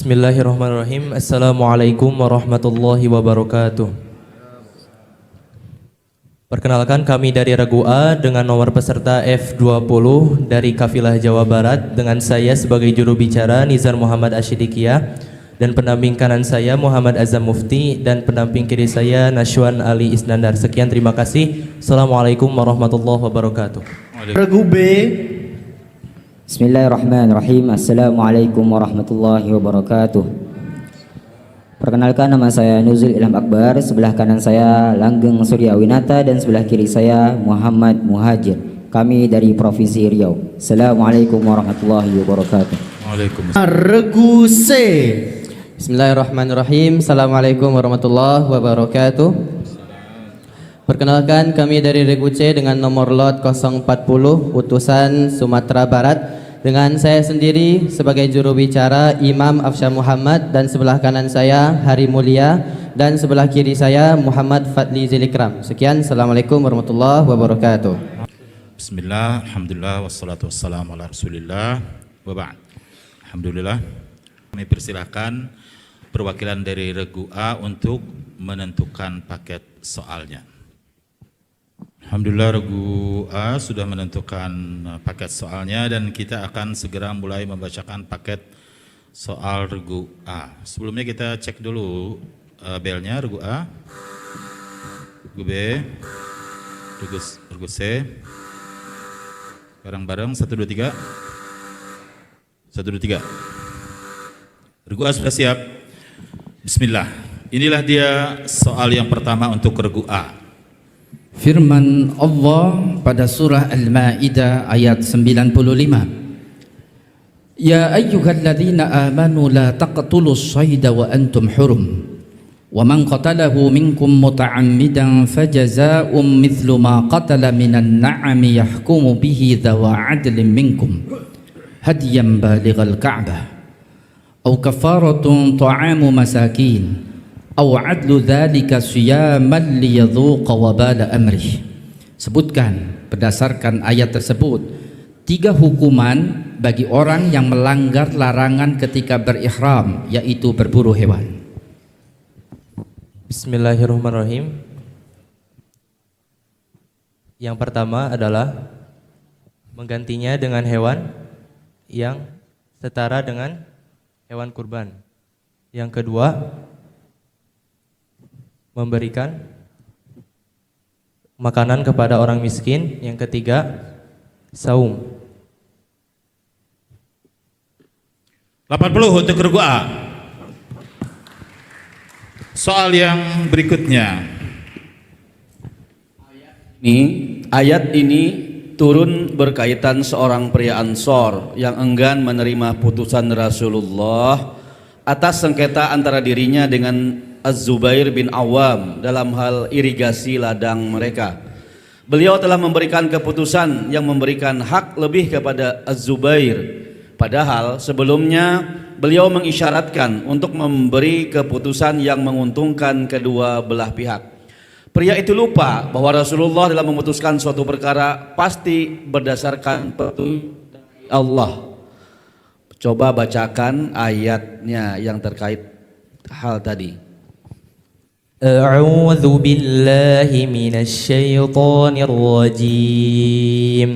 Bismillahirrahmanirrahim. Assalamualaikum warahmatullahi wabarakatuh. Perkenalkan, kami dari Regu A dengan nomor peserta F20 dari Kafilah Jawa Barat, dengan saya sebagai juru bicara Nizar Muhammad Ashidikia, dan pendamping kanan saya Muhammad Azam Mufti, dan pendamping kiri saya Nashwan Ali Isnandar. Sekian, terima kasih. Assalamualaikum warahmatullahi wabarakatuh. Regu B. Bismillahirrahmanirrahim. Assalamualaikum warahmatullahi wabarakatuh. Perkenalkan, nama saya Nuzul Ilham Akbar. Sebelah kanan saya Langgeng Suryawinata dan sebelah kiri saya Muhammad Muhajir. Kami dari Provinsi Riau. Assalamualaikum warahmatullahi wabarakatuh. Waalaikumsalam. Regu C. Bismillahirrahmanirrahim. Assalamualaikum warahmatullahi wabarakatuh. Perkenalkan, kami dari Regu C dengan nomor lot 040 utusan Sumatera Barat, dengan saya sendiri sebagai juru bicara Imam Afsyah Muhammad, dan sebelah kanan saya Hari Mulia dan sebelah kiri saya Muhammad Fadli Zilikram. Sekian, assalamualaikum warahmatullahi wabarakatuh. Bismillah, alhamdulillah, wassalatu wassalamu ala rasulillah, wa ba'd. Alhamdulillah, kami persilahkan perwakilan dari Regu A untuk menentukan paket soalnya. Alhamdulillah, Regu A sudah menentukan paket soalnya dan kita akan segera mulai membacakan paket soal Regu A. Sebelumnya kita cek dulu belnya. Regu A, Regu B, Regu C. Bareng-bareng, 1, 2, 3. 1, 2, 3. Regu A sudah siap? Bismillah. Inilah dia soal yang pertama untuk Regu A. Firman Allah pada surah Al-Ma'idah ayat 95. Ya ayyuhalladzina amanu la taqtulus sayda wa antum hurum wa man qatalahu minkum muta'ammidan fajaza'un mithlu ma qatala minan na'ami yahkumu bihi dhawa 'adlin minkum hadiyan balighal ka'bah aw kafaratun ta'amu masakin aw adlu dzalika siyaman liyadhuqa wabala amrih. Sebutkan berdasarkan ayat tersebut 3 hukuman bagi orang yang melanggar larangan ketika berihram, yaitu berburu hewan. Bismillahirrahmanirrahim. Yang pertama adalah menggantinya dengan hewan yang setara dengan hewan kurban. Yang kedua, memberikan makanan kepada orang miskin. Yang ketiga, saum. 80 untuk Regu A. Soal yang berikutnya. Ayat ini turun berkaitan seorang pria Ansor yang enggan menerima putusan Rasulullah atas sengketa antara dirinya dengan Az-Zubair bin Awam dalam hal irigasi ladang mereka. Beliau telah memberikan keputusan yang memberikan hak lebih kepada Az-Zubair, padahal sebelumnya beliau mengisyaratkan untuk memberi keputusan yang menguntungkan kedua belah pihak. Pria itu lupa bahwa Rasulullah dalam memutuskan suatu perkara pasti berdasarkan petunjuk dari Allah. Coba bacakan ayatnya yang terkait hal tadi. A'udzu billahi minasy syaithanir rajim.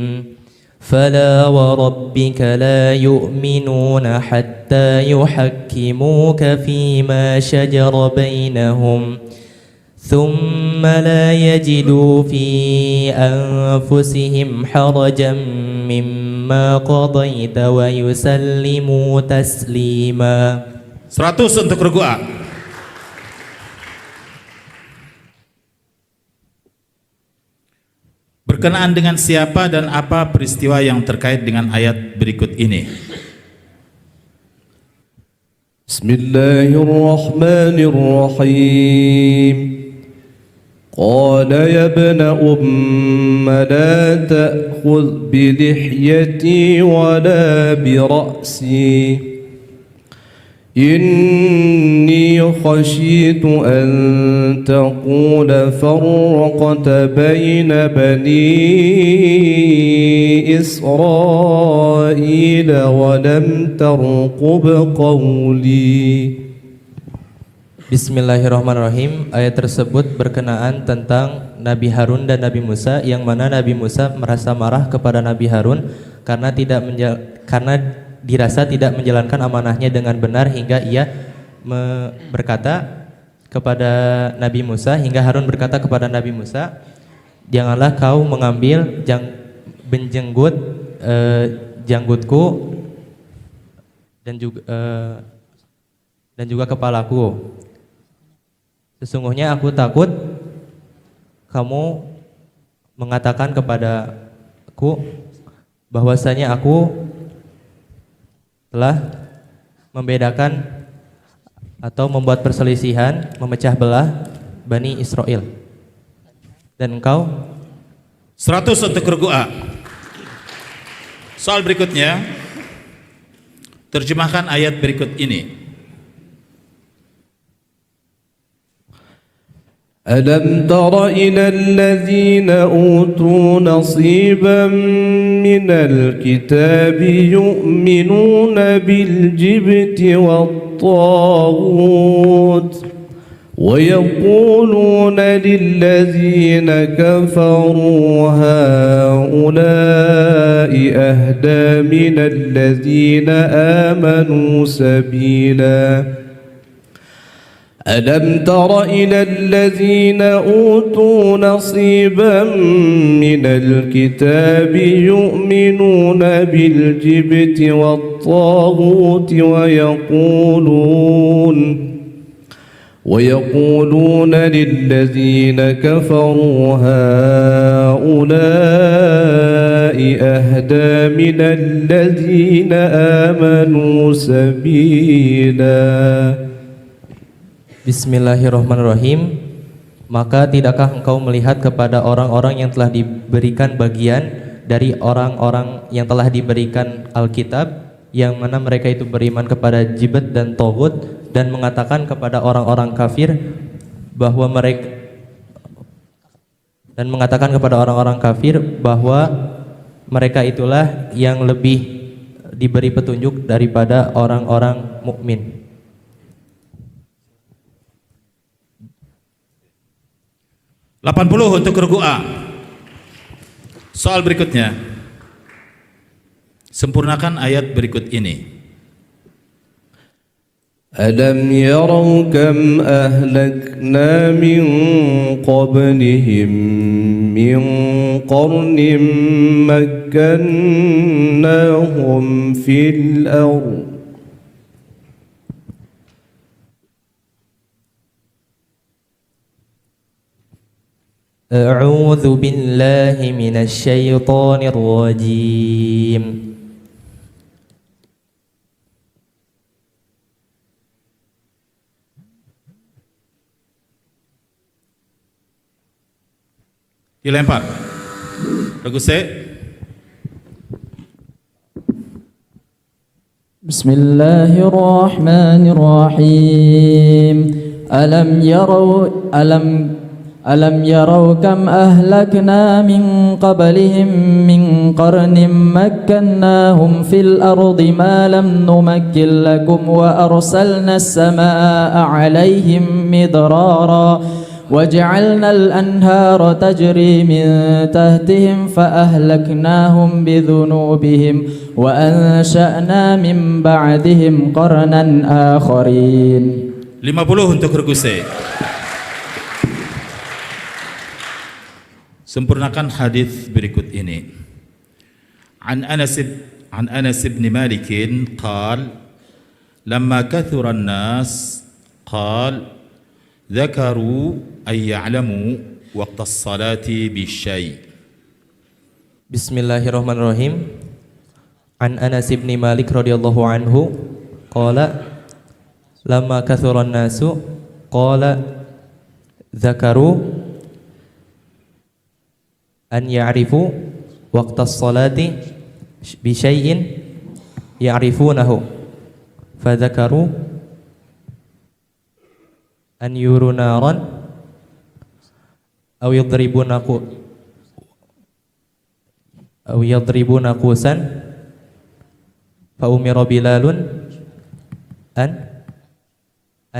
Fala wa rabbika la yu'minuna hatta yuhakkimuka fima shajara bainahum thumma la yajidu fi anfusihim harajan mimma qadaita wa yusallimu taslima. 100 untuk Regu A. Berkenaan dengan siapa dan apa peristiwa yang terkait dengan ayat berikut ini? Bismillahirrahmanirrahim. Qala ya ibna umma la ta'khudh bi lihyati wa la bi ra'si إني خشيت أن تقول فرقت بين بني إسرائيل ولم ترقب قولي. Bismillahirrahmanirrahim. Ayat tersebut berkenaan tentang Nabi Harun dan Nabi Musa, yang mana Nabi Musa merasa marah kepada Nabi Harun karena dirasa tidak menjalankan amanahnya dengan benar, hingga ia berkata kepada Nabi Musa, hingga Harun berkata kepada Nabi Musa, janganlah kau mengambil janggutku dan juga kepalaku. Sesungguhnya aku takut kamu mengatakan kepadaku bahwasanya aku telah membedakan atau membuat perselisihan, memecah belah Bani Israel. Dan engkau 100 untuk regu A. Soal berikutnya, terjemahkan ayat berikut ini. ألم تر إلى الذين أوتوا نصيبا من الكتاب يؤمنون بالجبت والطاغوت ويقولون للذين كفروا هؤلاء أهدى من الذين آمنوا سبيلا. ألم تر إلى الذين أوتوا نصيبا من الكتاب يؤمنون بالجبت والطاغوت ويقولون للذين كفروا هؤلاء أهدى من الذين آمنوا سبيلا. Bismillahirrahmanirrahim. Maka tidakkah engkau melihat kepada orang-orang yang telah diberikan bagian dari orang-orang yang telah diberikan Alkitab, yang mana mereka itu beriman kepada Jibat dan Togut, dan mengatakan kepada orang-orang kafir bahwa mereka itulah yang lebih diberi petunjuk daripada orang-orang mukmin. 80 untuk regu A. Soal berikutnya, sempurnakan ayat berikut ini. ألم يروا كم أهلكنا من قبلهم من قرن مكناهم في الأرض A'udzu billahi minasy syaithanir rajim. Dilempar. Regu C. Bismillahirrahmanirrahim. ألم يروا كم أهلكنا من قبلهم من قرن مكناهم في الأرض ما لم نمكن لكم وأرسلنا السماء عليهم مدرارا وجعلنا الأنهار تجري من تحتهم فأهلكناهم بذنوبهم وأنشأنا من بعدهم قرنا آخرين. 50 untuk regu C. Sempurnakan hadis berikut ini. An Anas bin Malik قال لما كثر الناس قال ذكروا أن يعلموا وقت الصلاة بالشيء. Bismillahirrahmanirrahim. An Anas bin Malik radhiyallahu anhu qala lamma kathura an-nasu qala dzakaru an ya'rifu waqtas salati bi syai'in ya'rifunahu fadzakaru an yuru naran aw yadribuna qusan fa umira Bilalun an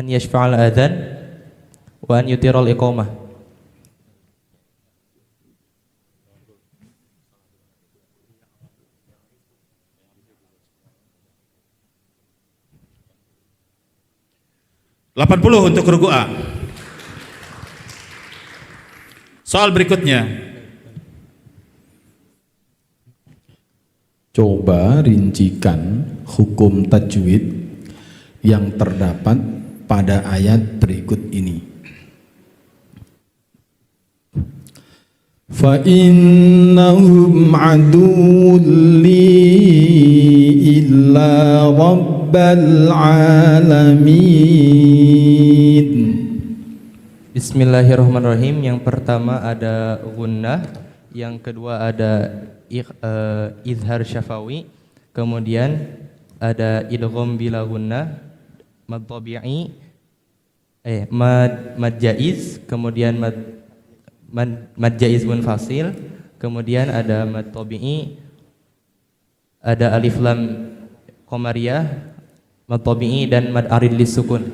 yashfa'al adhan wa an yutiral iqamah. $80 untuk regu A. Soal berikutnya. Coba rincikan hukum tajwid yang terdapat pada ayat berikut ini. Fa innahum aduwwun li illa rabbal alamin. Bismillahirrahmanirrahim. Yang pertama ada gunnah, yang kedua ada izhar syafawi, kemudian ada idgham bila gunnah, mad tabi'i, mad jaiz, kemudian mad jaiz munfasil, kemudian ada mad tabi'i, ada alif lam qamariyah, mad tabi'i dan mad arid lisukun.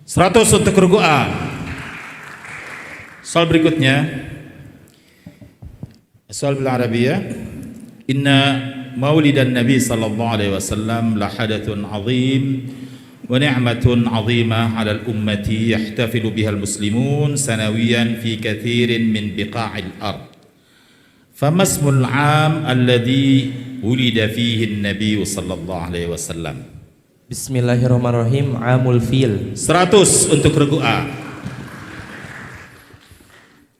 100 untuk regu A. Soal berikutnya. Soal bil Arabiyah. Inna maulidan Nabi sallallahu alaihi wasallam la hadathun azim wa ni'matun azimah 'ala al-ummati yahtafilu biha al-muslimun sanawiyan fi kathirin min biqa'il ard. Fama ismul 'am alladhi wulida fihi an-nabiy sallallahu alaihi wasallam? Bismillahirrahmanirrahim. Amul fil. 100 untuk regu A.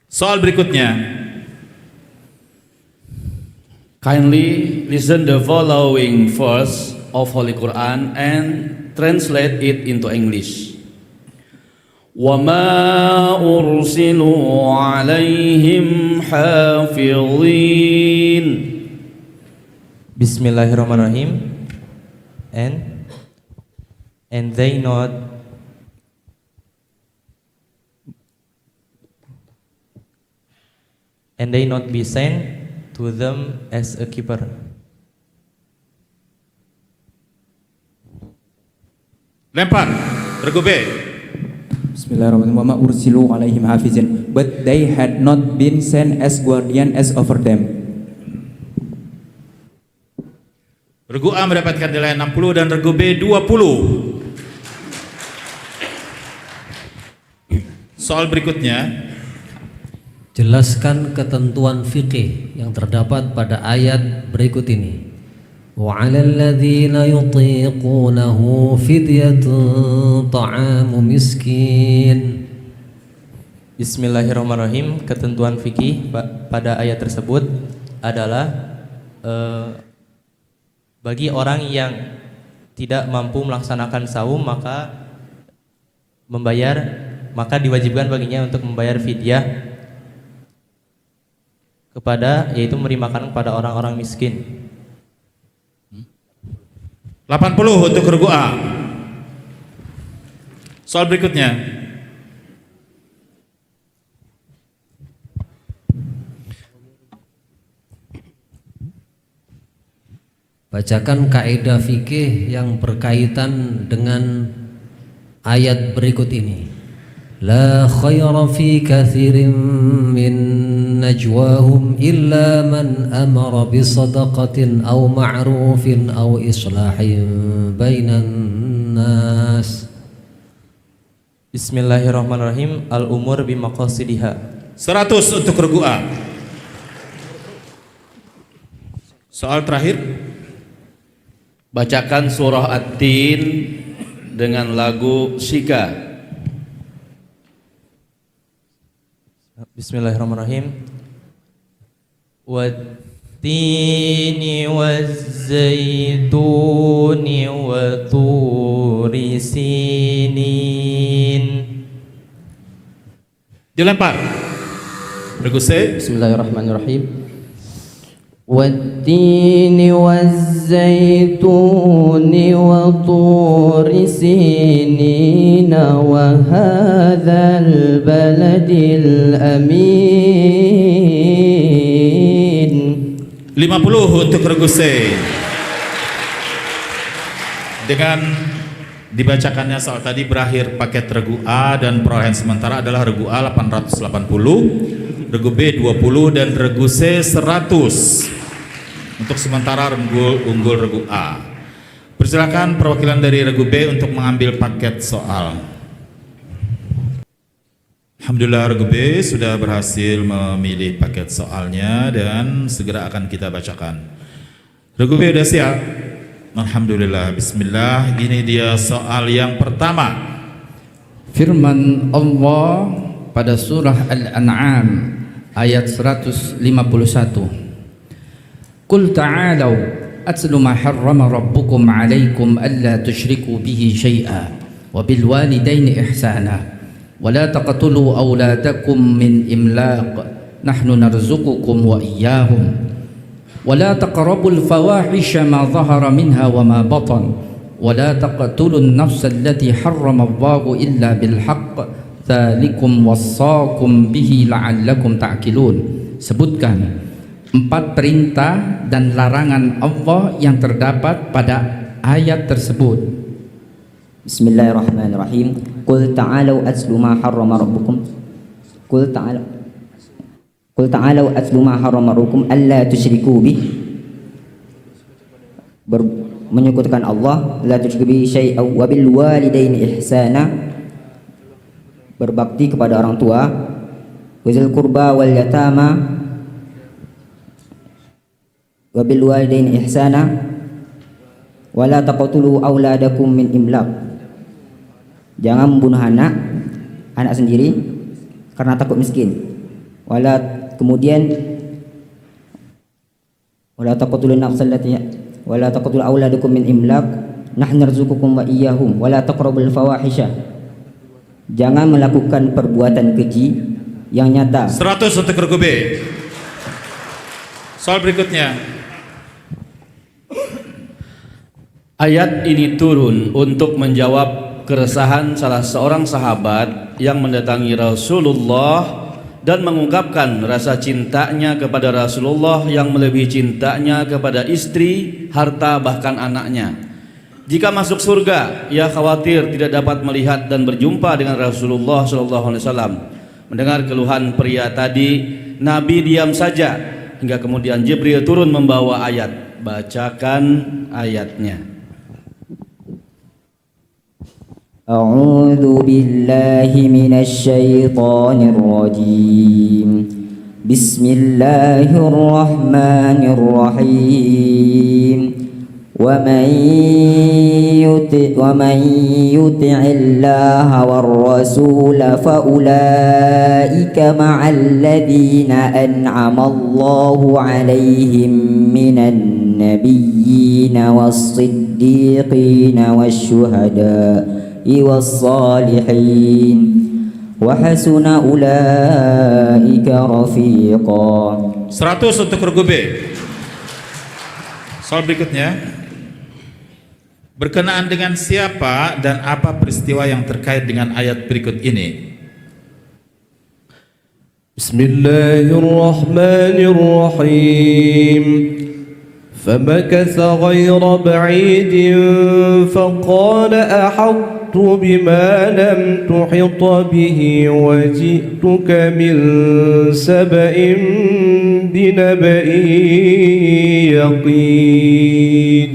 Soal berikutnya. Kindly listen the following verse of Holy Quran and translate it into English. وَمَا أُرْسِلُوا عَلَيْهِمْ حَافِظِينَ. Bismillahirrahmanirrahim. And they not be sent to them as a keeper. Lempar regu B. Bismillahirrahmanirrahim. Wa ma ursilu alaihim hafizin, but they had not been sent as guardian as over them. Regu A mendapatkan nilai 60 dan regu B 20. Soal berikutnya. Jelaskan ketentuan fikih yang terdapat pada ayat berikut ini. Wa 'alal ladzina yutiqunahu fidyatun ta'amu miskin. Bismillahirrahmanirrahim. Ketentuan fikih pada ayat tersebut adalah bagi orang yang tidak mampu melaksanakan saum maka diwajibkan baginya untuk membayar fidyah yaitu memberi makan kepada orang-orang miskin. 80 untuk regu A. Soal berikutnya. Bacakan kaidah fikih yang berkaitan dengan ayat berikut ini. La khaira fi kathirin min najwahum illa man amara bi sadaqatin aw ma'rufin aw islahin bainan nas. Bismillahirrahmanirrahim. Al-umur bimaqasidiha. 100 untuk regu A. Soal terakhir. Bacakan surah At-Tin dengan lagu Sika. Bismillahirrahmanirrahim. Wat-tini waz-zaituni wa turi sinin. Dilempar. Regu C. Bismillahirrahmanirrahim. والتين والزيتون وطور سينين وهذا البلد الأمين. 50 untuk regu C. Dengan dibacakannya soal tadi berakhir paket regu A dan perolehan sementara adalah regu A 880, regu B 20 dan regu C 100. Untuk sementara unggul regu A. Persilakan perwakilan dari regu B untuk mengambil paket soal. Alhamdulillah regu B sudah berhasil memilih paket soalnya dan segera akan kita bacakan. Regu B sudah siap? Alhamdulillah, bismillah. Ini dia soal yang pertama. Firman Allah pada surah Al-An'am ayat 151. Qul ta'alau atlu ma harrama rabbukum 'alaikum alla tusyriku bihi syai'a wa bil walidaini ihsana wa la taqtulu awladakum min imlaq nahnu narzuqukum wa iyyahum ولا تقربوا الفواحش ما ظهر منها وما بطن ولا تقتلوا النفس التي حرم الله إلا بالحق ذلكم وصاكم به لعلكم تعقلون. Sebutkan 4 perintah dan larangan Allah yang terdapat pada ayat tersebut. Bismillahirrahmanirrahim. Qul ta'alau atlu ma harrama rabbukum. Qul ta'alau atlu ma harrama rabbukum alla tusyriku bih. Menyekutukan Allah, la tusyriku bihi syai'an wa bil walidaini ihsana. Berbakti kepada orang tua, wazil qurba wal yatama wa bil walidaini ihsana wa la taqtulu auladakum min imlaq. Jangan membunuh anak sendiri karena takut miskin. Kemudian wala taqtulun nafsal lati wala taqtul auladakum min imlaq nahnu narzuqukum wa iyyahum wala taqrabul fawahisha. Jangan melakukan perbuatan keji yang nyata. 100 untuk regu B. Soal berikutnya. Ayat ini turun untuk menjawab keresahan salah seorang sahabat yang mendatangi Rasulullah dan mengungkapkan rasa cintanya kepada Rasulullah yang melebihi cintanya kepada istri, harta, bahkan anaknya. Jika masuk surga, ia khawatir tidak dapat melihat dan berjumpa dengan Rasulullah SAW. Mendengar keluhan pria tadi, Nabi diam saja hingga kemudian Jibril turun membawa ayat. Bacakan ayatnya. A'udzu billahi minasy syaithanir rajim. Bismillahirrahmanirrahim. Wa man yuti'illaha war rasul fa ulaika ma'al ladzina an'ama Allahu 'alaihim minan nabiyyin was-siddiqin wasyuhada والصالحين وحسن أولئك رفيقا. 100 untuk regu B. Soal berikutnya. Berkenaan dengan siapa dan apa peristiwa yang terkait dengan ayat berikut ini? Bismillahirrahmanirrahim. فمكث غير بعيد فقال أحطت بما لم تحط به وجئتك من سبأ بنبأ يقين.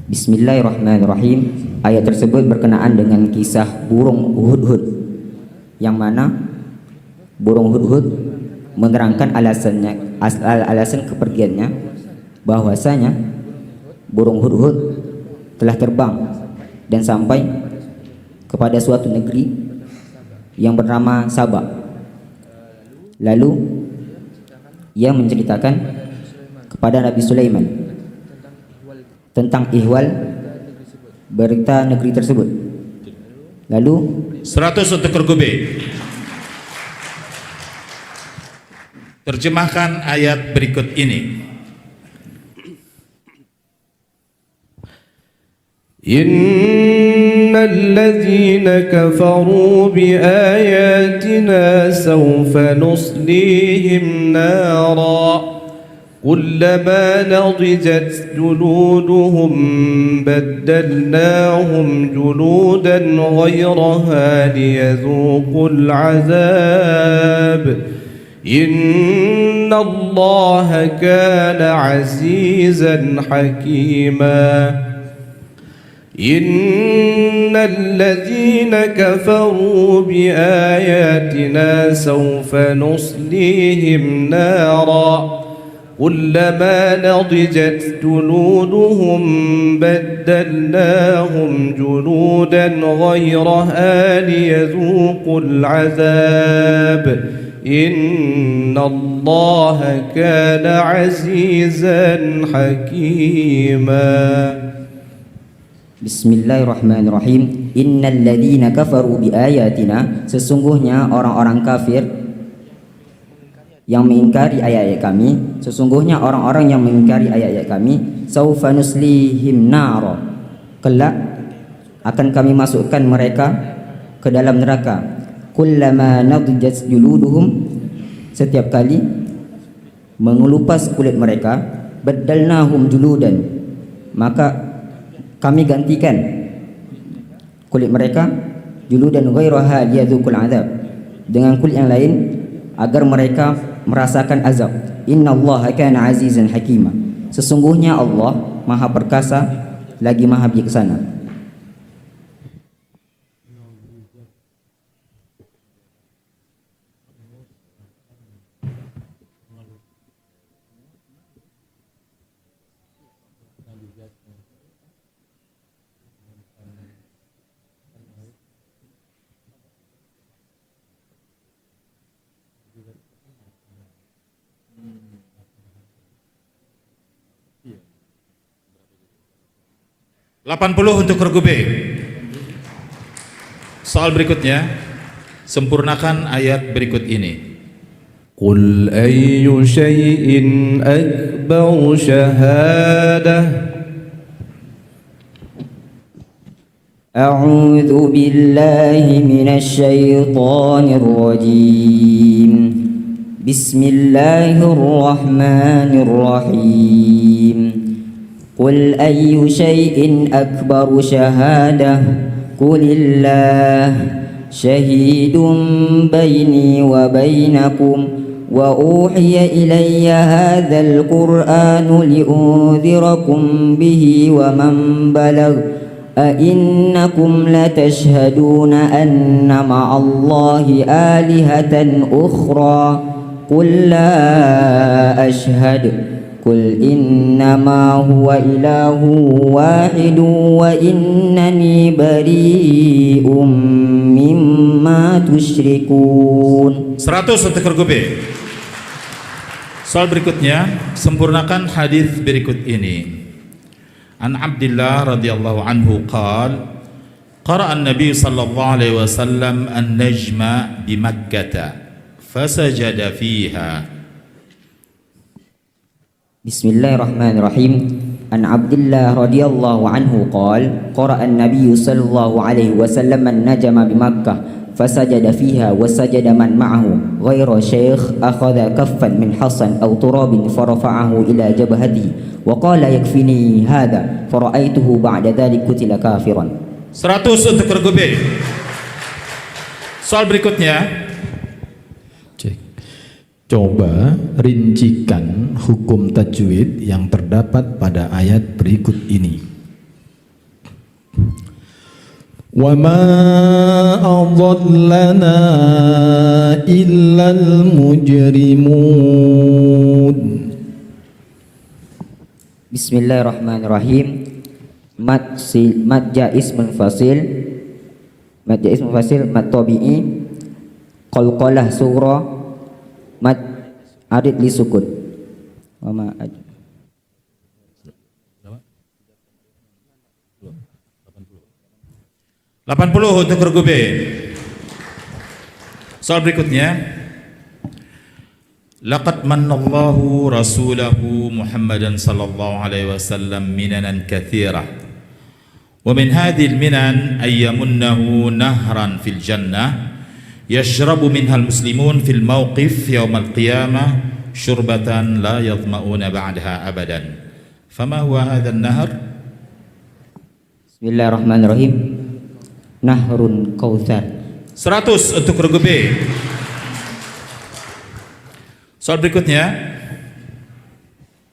Bismillahirrahmanirrahim. Ayat tersebut berkenaan dengan kisah burung hudhud, yang mana burung hudhud menerangkan alasan kepergiannya, bahwasanya burung hudhud telah terbang dan sampai kepada suatu negeri yang bernama Sabah. Lalu ia menceritakan kepada Nabi Sulaiman tentang ihwal berita negeri tersebut. Lalu 100 untuk regu B. Terjemahkan ayat berikut ini. Innalladzina kafaru biayatina sawfa nuslihim nara kullama nadijat juluduhum baddalnahum juludan ghayraha liyadhuqul azab innallaha kana azizan hakima. إن الذين كفروا بآياتنا سوف نصليهم نارا كلما نضجت جلودهم بدلناهم جلودا غيرها ليذوقوا العذاب إن الله كان عزيزا حكيما. Bismillahirrahmanirrahim. Innalladzina kafaru biayatina, sesungguhnya orang-orang kafir yang mengingkari ayat-ayat kami, sesungguhnya orang-orang yang mengingkari ayat-ayat kami, saufa nuslihim nara, kelak akan kami masukkan mereka ke dalam neraka. Kullama nadijat juluduhum, setiap kali mengelupas kulit mereka, baddalnahum juludan, maka kami gantikan kulit mereka juludan ghairaha liyadzuqul azab, dengan kulit yang lain agar mereka merasakan azab. Innallaha kana azizan hakima, sesungguhnya Allah Maha perkasa lagi Maha bijaksana. $80 untuk regu B. Soal berikutnya, sempurnakan ayat berikut ini. Qul ayyu syai'in akbaru syahadah. A'udzu billahi minasy syaithanir rajim. Bismillahirrahmanirrahim. Qul ayyu syai'in akbaru syahadah. Qulillah syahidun baini wa bainakum wa uhiya ilayya hadzal qur'anu liunzirakum bihi wa man balagh أئنكم لتشهدون أن مع الله آلهة أخرى قل لا أشهد قل إنما هو إله واحد وإنني بريء مما تشركون. 100 untuk regu B. Soal berikutnya, sempurnakan hadis berikut ini. An Abdullah radhiyallahu anhu qala qara'a an-nabiy sallallahu alaihi wasallam an-najma bi Makkah fasajada fiha. Bismillahirrahmanirrahim. An Abdullah radhiyallahu anhu qala qara'a an-nabiy sallallahu alaihi wasallam an-najma bi Makkah fasajada fiha wa sajada man ma'ahu ghayra syekh akhadha kaffan min hasan aw turabin farafa'ahu ila jabhatihi wa qala yakfini hadha fara'aituhu ba'da dhalik qutila kafiran. 100 untuk regu B. Soal berikutnya, coba rincikan hukum tajwid yang terdapat pada ayat berikut ini. وَمَا أَضَلَّنَا إِلَّا الْمُجْرِمُونَ. Bismillahirrahmanirrahim. Mad jaiz munfasil, mad jaiz munfasil, mad tabi'i, qalqalah sughra, mad arid li sukun. Wa ma 80 untuk regu B. Soal berikutnya, Laqad manallahu rasulahu Muhammadan sallallahu alaihi wasallam minanan katsira. Wa min hadhihi al-minan ay yamunnahu nahran fil jannah yashrabu minha al-muslimun fil mawqif yawm al-qiyamah syurbatan la yadma'una ba'daha abadan. Fama huwa hadha an-nahr? Bismillahirrahmanirrahim. Nahrun Kautsar. 100 untuk regu B. Soal berikutnya.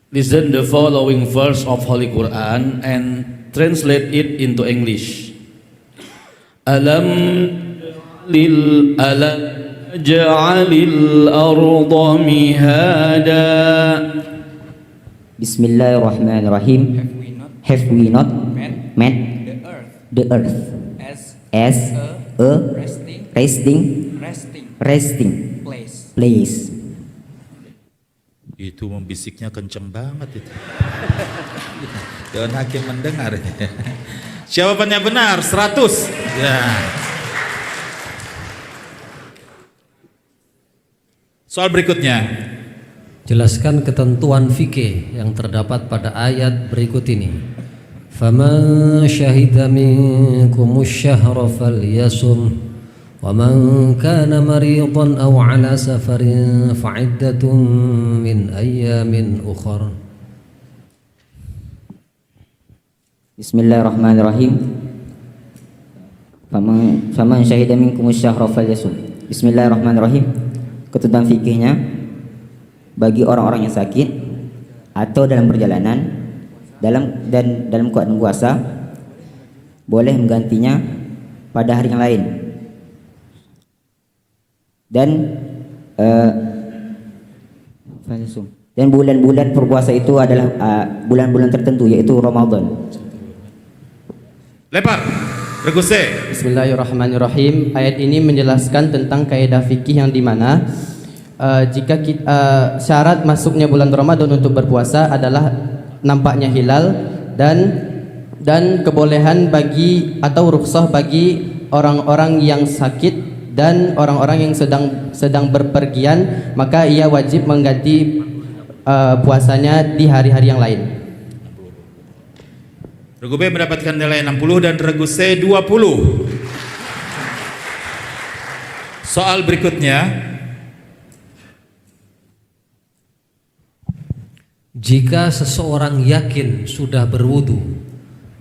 Listen the following verse of Holy Quran and translate it into English. Alam ja'alil arda mihada. Bismillahirrahmanirrahim. Have we not made the earth as a resting place? Itu membisiknya kenceng banget itu. Dewan hakim mendengar. Jawabannya benar 100. Ya. Soal berikutnya. Jelaskan ketentuan fikih yang terdapat pada ayat berikut ini. Faman syahida minkumus syahra falyasum وَمَنْ كَانَ مَرِيضًا أَوْ عَلَى سَفَرٍ فَعِدَّةٌ مِنْ أَيَّامٍ أُخَرَ. Bismillahirrahmanirrahim. Faman syahida minkumus syahra falyasum. Bismillahirrahmanirrahim. Ketentuan fikihnya, bagi orang-orang yang sakit atau dalam perjalanan dalam keadaan puasa, boleh menggantinya pada hari yang lain. Dan bulan-bulan berpuasa itu adalah bulan-bulan tertentu, yaitu Ramadan. Lempar regu C. Bismillahirrahmanirrahim. Ayat ini menjelaskan tentang kaidah fikih yang dimana jika syarat masuknya bulan Ramadan untuk berpuasa adalah nampaknya hilal dan kebolehan bagi atau rukhsah bagi orang-orang yang sakit dan orang-orang yang sedang berpergian, maka ia wajib mengganti puasanya di hari-hari yang lain. Regu B mendapatkan nilai 60 dan regu C 20. Soal berikutnya. Jika seseorang yakin sudah berwudu,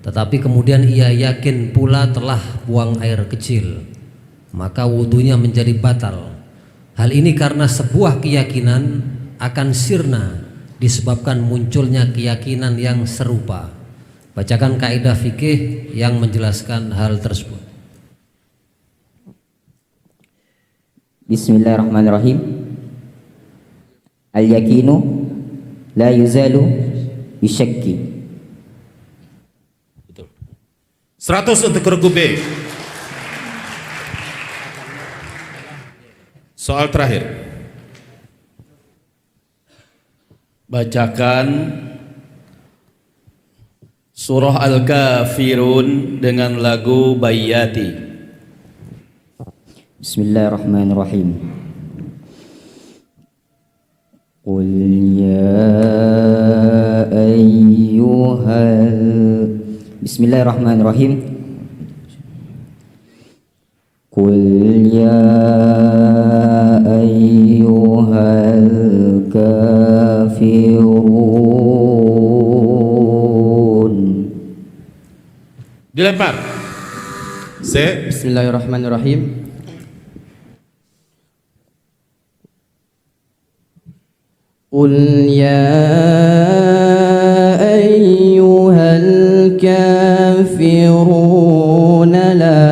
tetapi kemudian ia yakin pula telah buang air kecil, maka wudunya menjadi batal. Hal ini karena sebuah keyakinan akan sirna disebabkan munculnya keyakinan yang serupa. Bacakan kaidah fikih yang menjelaskan hal tersebut. Bismillahirrahmanirrahim. Al-yakinu la yuzalu bisyakki. Betul. 100 untuk regu B. Soal terakhir. Bacakan surah Al-Kafirun dengan lagu Bayyati. Bismillahirrahmanirrahim. Qul ya ayyuhal. Bismillahirrahmanirrahim. Qul ya ayyuhal kafirun. Dilempar. C. Bismillahirrahmanirrahim. Qul ya ayyuhal kafirun la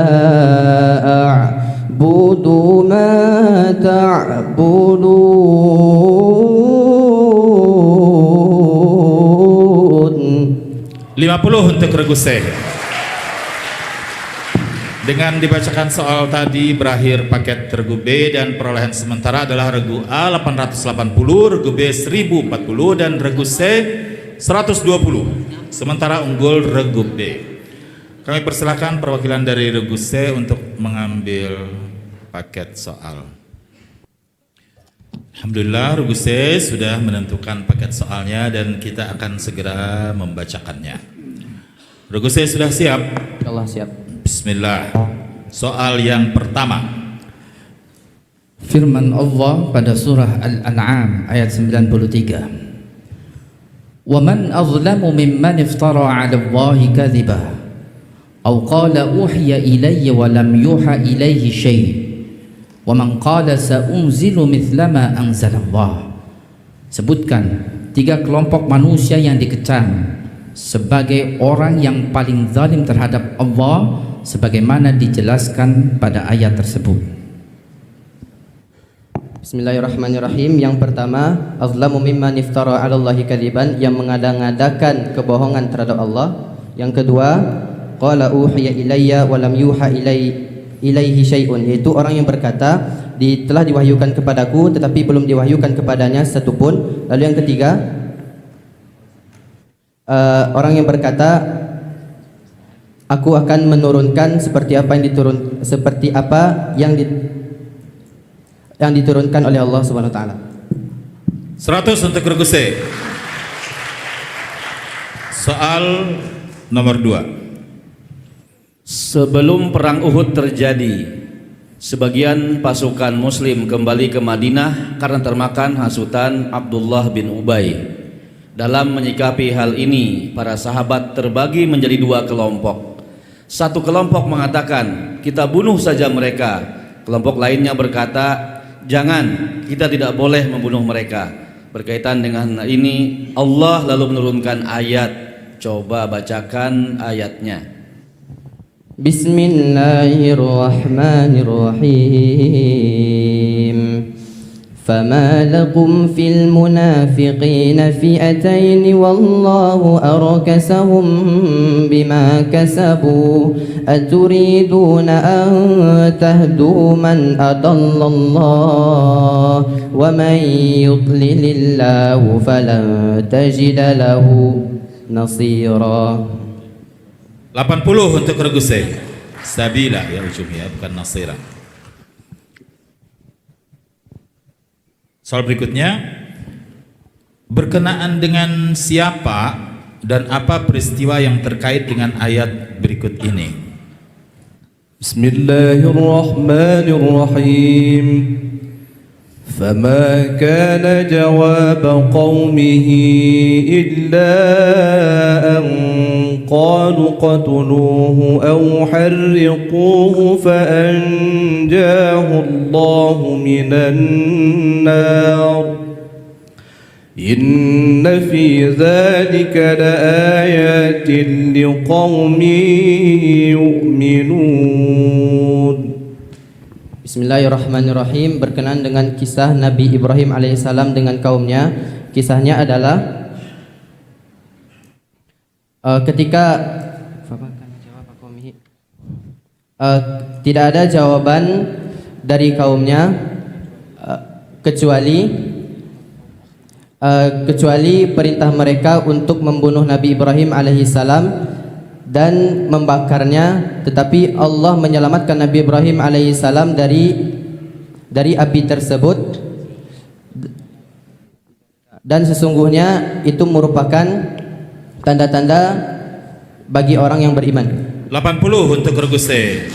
a'budu ma ta'budun. 50 untuk regu C. Dengan dibacakan soal tadi berakhir paket regu B dan perolehan sementara adalah regu A 880, regu B 1040 dan regu C 120. Sementara unggul regu B. Kami persilakan perwakilan dari regu C untuk mengambil paket soal. Alhamdulillah, Ruguse sudah menentukan paket soalnya dan kita akan segera membacakannya. Ruguse sudah siap? Allah siap. Bismillah. Soal yang pertama. Firman Allah pada surah Al-An'am ayat 93. Wa man azlamu mimman iftara 'ala Allahi kadhiba aw qala uhiya ilayya wa lam yuha ilayhi syai' wa man qala sa'unzilu mithla ma anzalallah. Sebutkan 3 kelompok manusia yang dikecam sebagai orang yang paling zalim terhadap Allah sebagaimana dijelaskan pada ayat tersebut. Bismillahirrahmanirrahim. Yang pertama, azlamu mimman iftara 'ala Allahi kadziban, yang mengada-ngadakan kebohongan terhadap Allah. Yang kedua, qala uhiya ilayya wa lam yuha ilaihi syai'un, yaitu orang yang berkata telah diwahyukan kepadaku tetapi belum diwahyukan kepadanya satupun. Lalu yang ketiga, orang yang berkata aku akan menurunkan seperti apa yang diturunkan oleh Allah Subhanahu wa taala. 100 untuk Ruguse. Soal nomor 2. Sebelum perang Uhud terjadi, sebagian pasukan muslim kembali ke Madinah karena termakan hasutan Abdullah bin Ubay. Dalam menyikapi hal ini, para sahabat terbagi menjadi 2 kelompok. Satu kelompok mengatakan, kita bunuh saja mereka. Kelompok lainnya berkata, jangan, kita tidak boleh membunuh mereka. Berkaitan dengan ini, Allah lalu menurunkan ayat. Coba bacakan ayatnya. Bismillahirrahmanirrahim. Fama lakum fil munafiqina fi'atayn wallahu arkasahum bima kasabu aturiduna an tahdu man adallallah wa man yudlilillahu falan tajida lahu nasira. 80 untuk Ruguse. Sabila ya ujungnya, bukan Nasira. Soal berikutnya, berkenaan dengan siapa dan apa peristiwa yang terkait dengan ayat berikut ini. Bismillahirrahmanirrahim. فما كان جواب قومه إلا أن قالوا قتلوه أو حرقوه فأنجاه الله من النار إن في ذلك لآيات لقوم يؤمنون. Bismillahirrahmanirrahim. Berkenaan dengan kisah Nabi Ibrahim alaihissalam dengan kaumnya. Kisahnya adalah ketika tidak ada jawaban dari kaumnya kecuali perintah mereka untuk membunuh Nabi Ibrahim alaihissalam dan membakarnya, tetapi Allah menyelamatkan Nabi Ibrahim alaihissalam dari api tersebut, dan sesungguhnya itu merupakan tanda-tanda bagi orang yang beriman. 80 untuk Ruguse.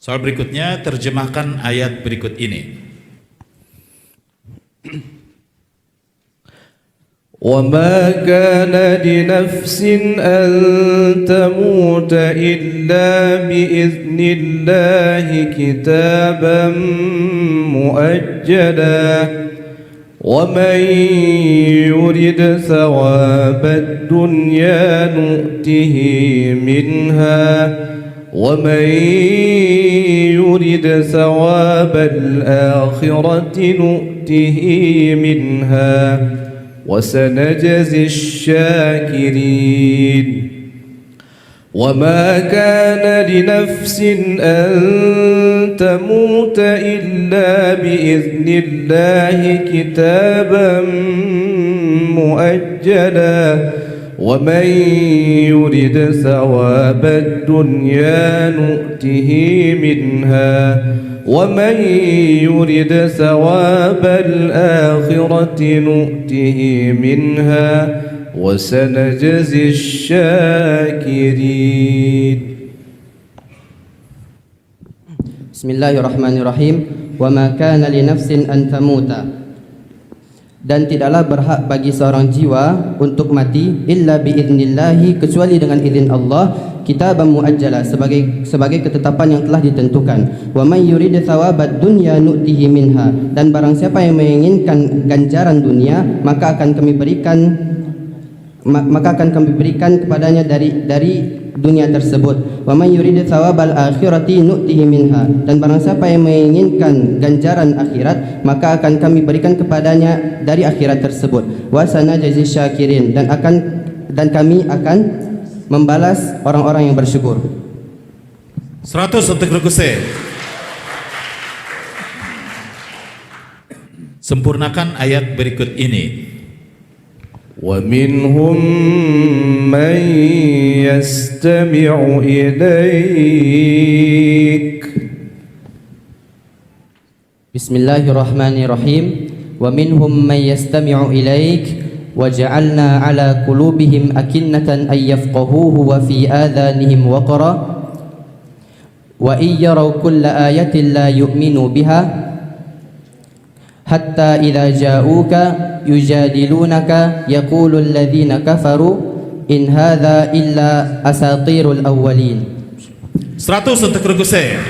Soal berikutnya, terjemahkan ayat berikut ini. وما كان لنفس أن تموت إلا بإذن الله كتابا مؤجلا ومن يرد ثواب الدنيا نؤته منها ومن يرد ثواب الآخرة نؤته منها وسنجزي الشاكرين. وما كان لنفس أن تموت إلا بإذن الله كتابا مؤجلا ومن يرد ثواب الدنيا نؤته منها ومن يرد ثواب الآخرة نؤته منها وسنجزي الشاكرين. Bismillahirrahmanirrahim. Wa ma kana li nafsin an tamuta. Dan tidaklah berhak bagi seorang jiwa untuk mati illa biiznillahi, kecuali dengan izin Allah, kitaban muajjala, sebagai ketetapan yang telah ditentukan. Wa may yurid thawabad dunya nu'tihi minha. Dan barang siapa yang menginginkan ganjaran dunia, maka akan kami berikan kepadanya dari dunia tersebut. Wa may yurid thawabal akhirati nu'tihi minha. Dan barang siapa yang menginginkan ganjaran akhirat, maka akan kami berikan kepadanya dari akhirat tersebut. Wa sanajzi syakirin. Dan kami akan membalas orang-orang yang bersyukur. 100 untuk Rukuse. Sempurnakan ayat berikut ini. ومنهم من يستمع إليك. Bismillahirrahmanirrahim. Wa minhum man yastami'u ilaik wa ja'alna 'ala qulubihim akinnatan ay yafqahuhu wa fi adhanihim waqra wa in yaraw kulla ayatin la yu'minu biha hatta idza ja'uka yujadilunaka yaqulu alladhina kafaru in hadha illa asatirul awwalin. 100 untuk Rukuse.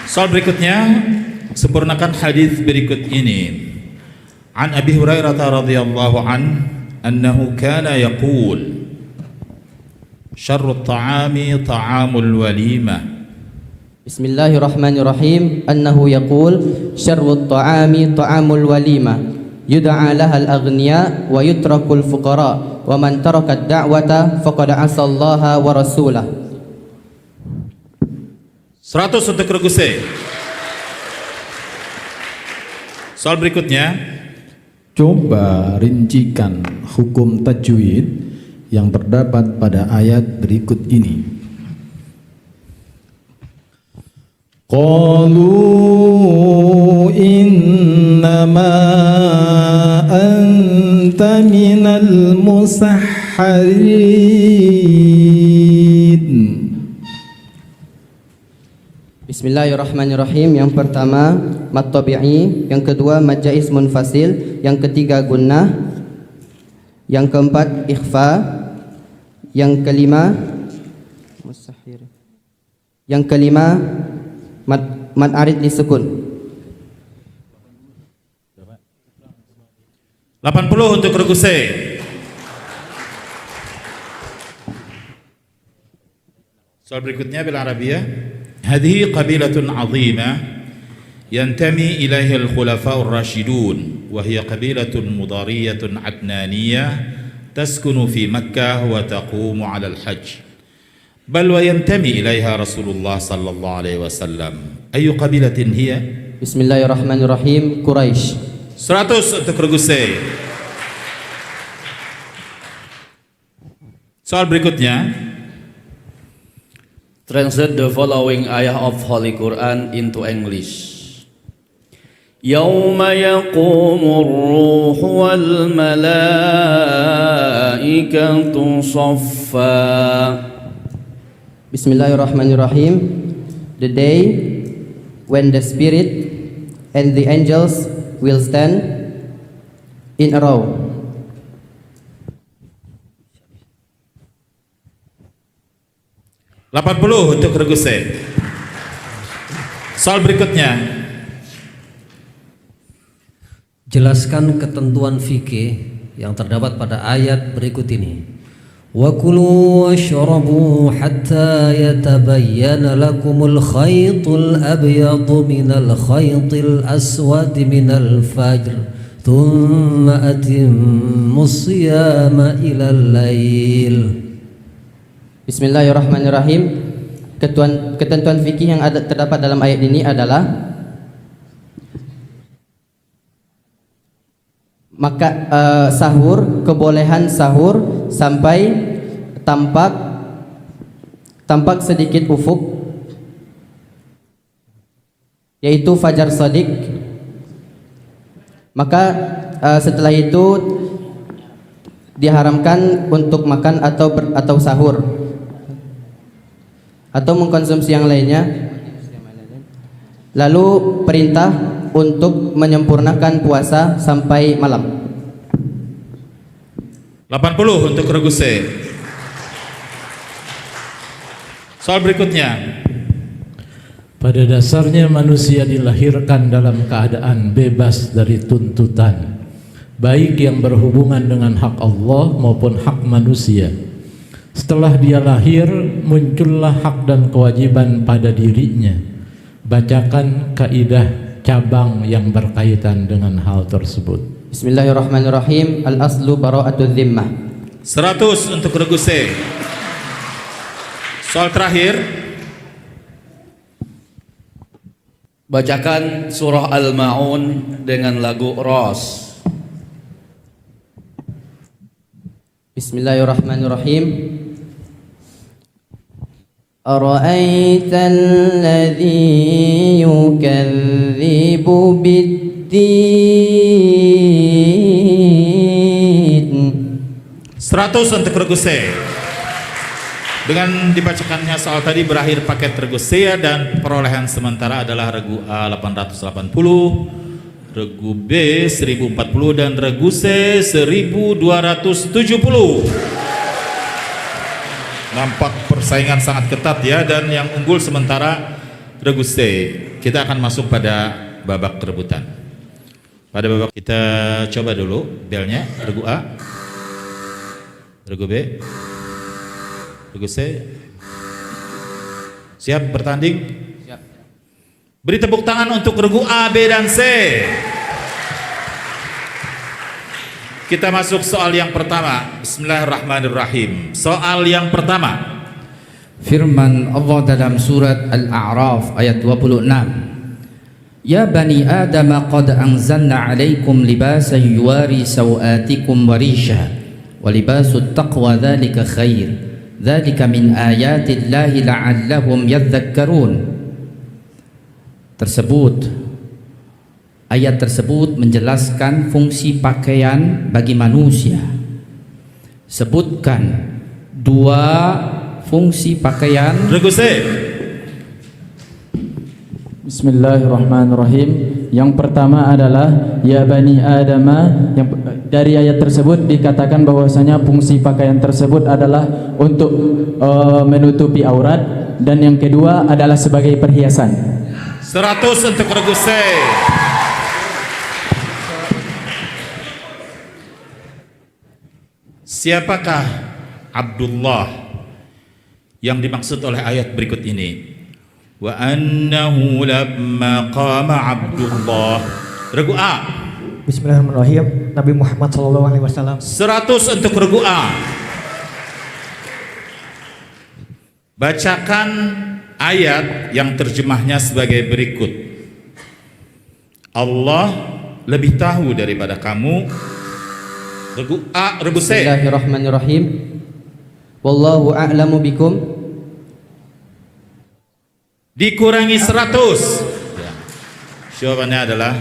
Soal berikutnya, sempurnakan hadis berikut ini. An Abi Hurairah radhiyallahu an annahu kana yaqul syarrut ta'ami ta'amul walimah. Bismillahirrahmanirrahim. Annahu yaqul syarrut ta'ami ta'amul walimah yud'a lahal aghniya wa yutrakul fuqara wa man taraka ad-da'wata faqad 'asallaha wa rasulah. 100 untuk Rukuse. Soal berikutnya, Coba rincikan hukum tajwid yang terdapat pada ayat berikut ini. Qalu innama anta minal musahharin. Bismillahirrahmanirrahim. Yang pertama mad tabi'i, yang kedua mad jaiz munfasil, yang ketiga gunnah, yang keempat ikhfa, yang kelima mustahhir, yang kelima mad arid disukun. 80 untuk Rukuse. Soal berikutnya bil Arabiyah. Hadhihi qabilatun 'azimah yantami ilaiha al-khulafa'ur rasyidun wa hiya qabilatun mudariyatun adnaniyah taskunu fi Makkah wa taqumu 'ala al-hajj. Bal wa yantami ilaiha Rasulullah sallallahu alaihi wasallam. Ayu qabilatin hiya? Bismillahirrahmanirrahim. Quraisy. 100 untuk Rukuse. Soal berikutnya, translate the following ayah of Holy Quran into English. Yawma yaqumur ruhu wal malaikatu saffa. Bismillahirrahmanirrahim. The day when the Spirit and the angels will stand in a row. $80 untuk Rukuse. Soal berikutnya, jelaskan ketentuan fikih yang terdapat pada ayat berikut ini. Wa kulu washrabu hatta yatabayyana lakumul khaytul abyadu minal khaytil aswadi minal fajr thumma atimmus siyama ilal lail. Bismillahirrahmanirrahim. Ketentuan fikih yang terdapat dalam ayat ini adalah maka sahur, kebolehan sahur sampai tampak sedikit ufuk, yaitu fajar shadiq. Maka setelah itu diharamkan untuk makan atau sahur atau mengkonsumsi yang lainnya. Lalu perintah untuk menyempurnakan puasa sampai malam. 80 untuk regu C. Soal berikutnya. Pada dasarnya manusia dilahirkan dalam keadaan bebas dari tuntutan, baik yang berhubungan dengan hak Allah maupun hak manusia. Setelah dia lahir, muncullah hak dan kewajiban pada dirinya. Bacakan kaidah cabang yang berkaitan dengan hal tersebut. Bismillahirrahmanirrahim. Al-aslu bara'atul dhimmah. 100 untuk regu C. Soal terakhir. Bacakan surah Al-Ma'un dengan lagu Ros. Bismillahirrahmanirrahim. Ara'aital ladzi yukadzibu biddin. 100 untuk regu C. Dengan dibacakannya soal tadi berakhir paket regu C dan perolehan sementara adalah regu A 880, regu B 1040 dan regu C 1270. Nampak persaingan sangat ketat ya, dan yang unggul sementara regu C. Kita akan masuk pada babak rebutan. Pada babak kita coba dulu belnya, regu A, regu B, regu C. Siap bertanding? Siap. Beri tepuk tangan untuk regu A, B, dan C. Kita masuk soal yang pertama. Bismillahirrahmanirrahim. Soal yang pertama. Firman Allah dalam surat Al-A'raf ayat 26. Ya bani Adam qad anzalna 'alaikum libasan yuwari sawatikum wa risha wa libasut taqwa dzalika khair. Dzalika min ayatillahi la'allahum yadhakkarun. Ayat tersebut menjelaskan fungsi pakaian bagi manusia. Sebutkan dua fungsi pakaian. Regu C. Bismillahirrahmanirrahim. Yang pertama adalah ya bani Adama. Yang dari ayat tersebut dikatakan bahwasanya fungsi pakaian tersebut adalah untuk menutupi aurat, dan yang kedua adalah sebagai perhiasan. 100 untuk regu C. Siapakah Abdullah yang dimaksud oleh ayat berikut ini? Wa annahu lamma qama Abdullah. Regu A. Bismillahirrahmanirrahim. Nabi Muhammad SAW. 100 untuk regu A. Bacakan ayat yang terjemahnya sebagai berikut. Allah lebih tahu daripada kamu. Regu A, regu C. Bismillahirrahmanirrahim. Wallahu a'lamu bikum. Dikurangi 100. Ya. Jawabannya adalah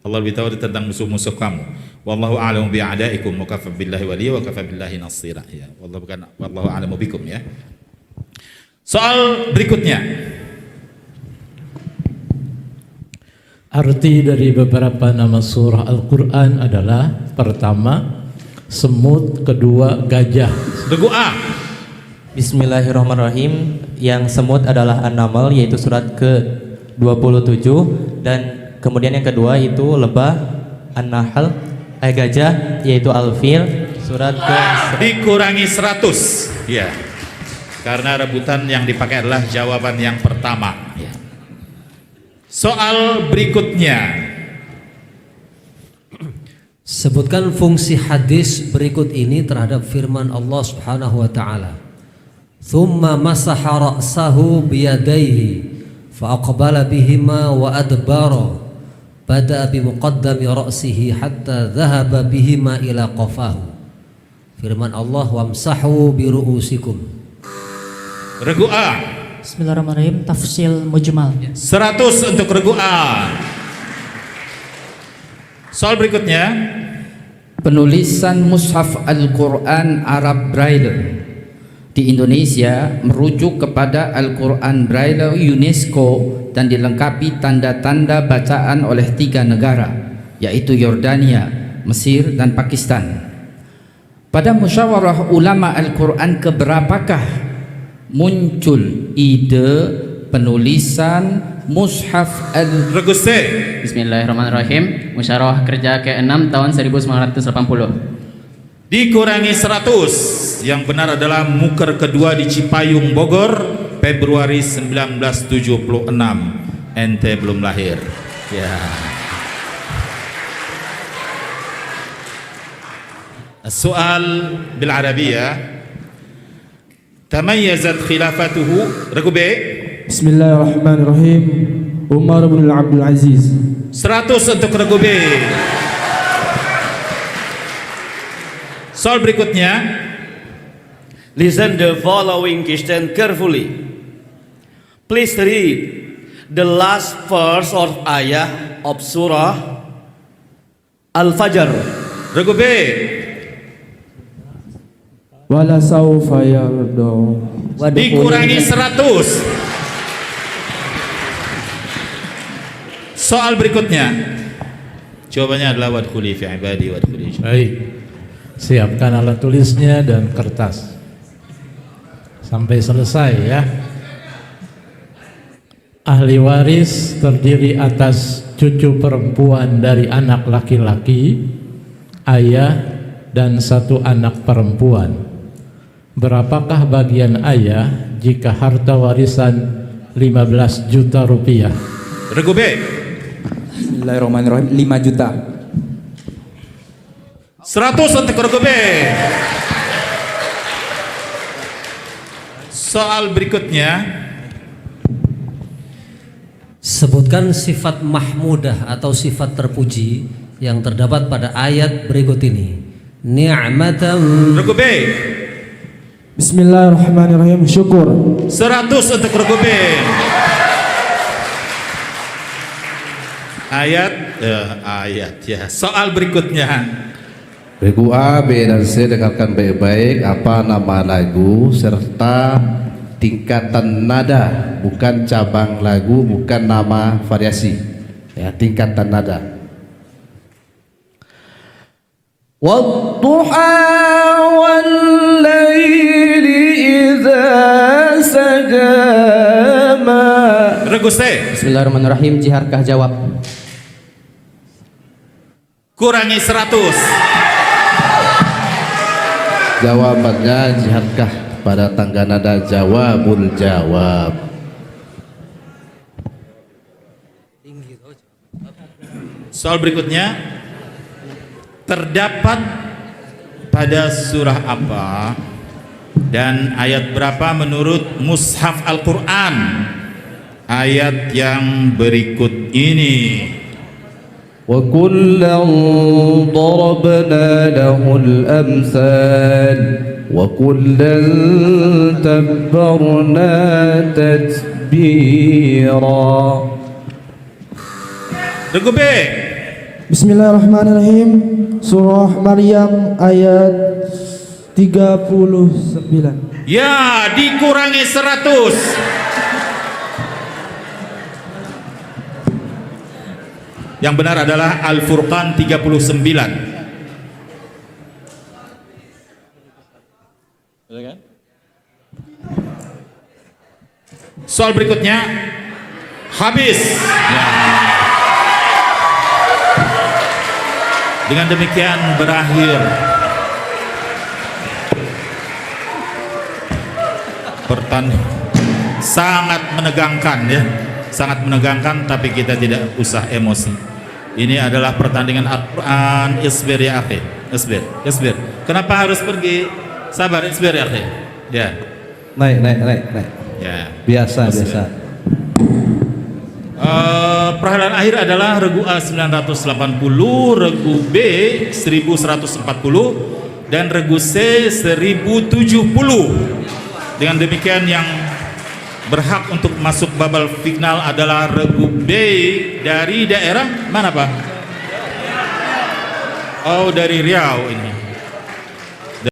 Allah lebih tahu tentang musuh-musuh kamu. Wallahu a'lamu bi'adaikum wa kafa billahi waliya wa kafa billahi nasira. Ya, wallahu a'lamu bikum ya. Soal berikutnya. Arti dari beberapa nama surah Al-Quran adalah pertama, semut, kedua, gajah. Regu A. Bismillahirrahmanirrahim. Yang semut adalah An-Naml, yaitu surat ke-27, dan kemudian yang kedua itu lebah, An-Nahl, gajah, yaitu Al-Fil, surat ke dikurangi 100. Ya. Karena rebutan yang dipakai adalah jawaban yang pertama. Ya. Soal berikutnya. Sebutkan fungsi hadis berikut ini terhadap firman Allah Subhanahu wa taala. Thumma masaha ra'sahu biyadaihi fa aqbala bihima wa adbara bada'a bi muqaddami ra'sihi hatta dhahaba bihima ila qafahu. Firman Allah, wamsahu bi ru'usikum. Regu A. Bismillahirrahmanirrahim. Tafsil mujmal. 100 untuk regu A. Soal berikutnya. Penulisan mushaf Al-Quran Arab Braille di Indonesia merujuk kepada Al-Quran Braille UNESCO dan dilengkapi tanda-tanda bacaan oleh 3 negara, yaitu Yordania, Mesir, dan Pakistan. Pada musyawarah ulama Al-Quran keberapakah muncul ide penulisan mushaf Regu C. Bismillahirrahmanirrahim. Musyawarah kerja ke-6 tahun 1980. Dikurangi 100. Yang benar adalah muker kedua di Cipayung, Bogor, Februari 1976. Ente belum lahir. Ya. Soal bil Arabiyah. Tamayyazat khilafatuhu. Regu B. Bismillahirrahmanirrahim. Umar bin Abdul Aziz. 100 untuk regu B. Soal berikutnya. Listen the following question carefully. Please read the last verse or ayah of surah Al-Fajr. Regu B. Wala saufa yardo. Dikurangi 100. Soal berikutnya. Jawabannya adalah wadkhuli fi ibadi wadkhuli. Baik. Siapkan alat tulisnya dan kertas. Sampai selesai ya. Ahli waris terdiri atas cucu perempuan dari anak laki-laki, ayah, dan 1 anak perempuan. Berapakah bagian ayah jika harta warisan 15 juta rupiah? Regu B. Bismillahirrahmanirrahim. 5 juta. 100 untuk regu B. Soal berikutnya. Sebutkan sifat mahmudah atau sifat terpuji yang terdapat pada ayat berikut ini. Ni'matan. Regu B. Bismillahirrahmanirrahim. Syukur. 100 untuk regu B. Ayat ya. Soal berikutnya. Regu A, B, dan C dengarkan baik-baik apa nama lagu serta tingkatan nada, bukan cabang lagu, bukan nama variasi. Ya, tingkatan nada. Wadduha wal laili idza sajama. Regu C. Bismillahirrahmanirrahim. Jiharkah jawab? Kurangi 100. Jawabannya jihadkah pada tangga nada jawabul jawab. Soal berikutnya. Terdapat pada surah apa dan ayat berapa menurut mushaf Al-Quran? Ayat yang berikut ini. وَكُلًّا ضَرَبْنَا لَهُ الْأَمْثَالَ وَكُلًّا تَبَّرْنَا تَتْبِيرًا. Regu B. Bismillahirrahmanirrahim. Surah Maryam ayat 39. Ya, dikurangi 100. Yang benar adalah Al-Furqan 39. Soal berikutnya habis. Ya. Dengan demikian berakhir pertandingan. Sangat menegangkan ya. Sangat menegangkan, tapi kita tidak usah emosi. Ini adalah pertandingan Al-Quran. Isbir ya akhi. Isbir. Kenapa harus pergi? Sabar, isbir ya akhi. Ya. Naik. Ya. Biasa. Perhelatan akhir adalah regu A 980, regu B 1140 dan regu C 1070. Dengan demikian yang berhak untuk masuk babak final adalah regu B dari daerah mana Pak? Oh, dari Riau ini.